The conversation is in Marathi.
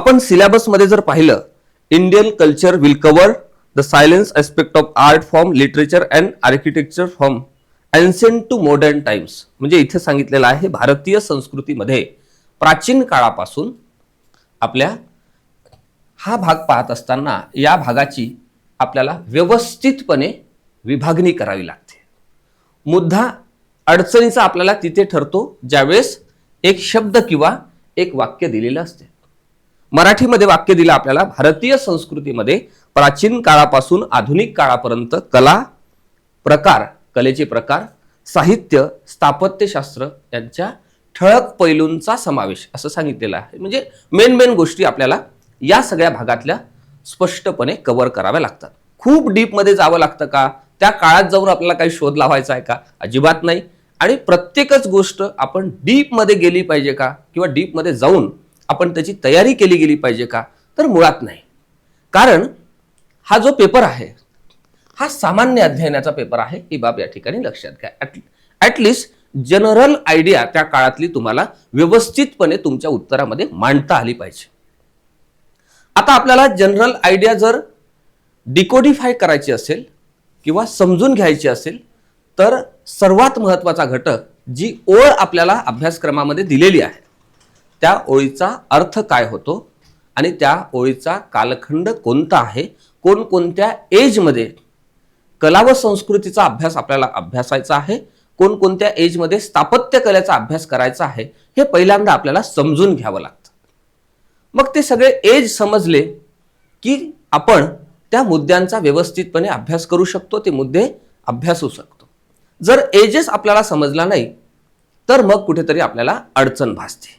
आपण सिलेबसमध्ये जर पाहिलं, Indian culture will cover the salient aspect of art form, literature and architecture from ancient to modern times. म्हणजे इथे सांगितलेलं आहे भारतीय संस्कृतीमध्ये प्राचीन काळापासून आपल्या हा भाग पाहत असताना या भागाची आपल्याला व्यवस्थितपणे विभागणी करावी लागते. मुद्दा अडचणीचा आपल्याला तिथे ठरतो ज्यावेळेस एक शब्द किंवा एक वाक्य दिलेलं असते. मराठीमध्ये वाक्य दिलं आपल्याला, भारतीय संस्कृतीमध्ये प्राचीन काळापासून आधुनिक काळापर्यंत कला प्रकार, कलेचे प्रकार, साहित्य, स्थापत्यशास्त्र यांच्या ठळक पैलूंचा समावेश असं सांगितलेलं आहे. म्हणजे मेन गोष्टी आपल्याला या सगळ्या भागातल्या स्पष्टपणे कव्हर कराव्या लागतात. खूप डीप मध्ये जावं लागतं का? त्या काळात जाऊन आपल्याला काही शोध लावायचा आहे का? अजिबात नाही. आणि प्रत्येकच गोष्ट आपण डीप मध्ये गेली पाहिजे का, किंवा डीप मध्ये जाऊन आपण त्याची तयारी केली गेली पाहिजे का? तर मुळात नाही. कारण हा जो पेपर आहे हा सामान्य अध्ययनाचा पेपर आहे, ही बाब या ठिकाणी लक्षात घ्या. ऍटलिस्ट जनरल आयडिया त्या काळातली तुम्हाला व्यवस्थितपणे तुमच्या उत्तरामध्ये मांडता आली पाहिजे. आता आपल्याला जनरल आयडिया जर डिकोडिफाय करायची असेल किंवा समजून घ्यायची असेल तर सर्वात महत्त्वाचा घटक, जी ओळ आपल्याला अभ्यासक्रमामध्ये दिलेली आहे, त्या ओळीचा अर्थ काय होतो आणि त्या ओळीचा कालखंड कोणता आहे, कोणकोणत्या एजमध्ये कला व संस्कृतीचा अभ्यास आपल्याला अभ्यासायचा आहे, कोणकोणत्या एजमध्ये स्थापत्य कलेचा अभ्यास करायचा आहे, हे पहिल्यांदा आपल्याला समजून घ्यावं लागतं. मग ते सगळे एज समजले की आपण त्या मुद्द्यांचा व्यवस्थितपणे अभ्यास करू शकतो, ते मुद्दे अभ्यासू शकतो. जर एजेस आपल्याला समजला नाही तर मग कुठेतरी आपल्याला अडचण भासते.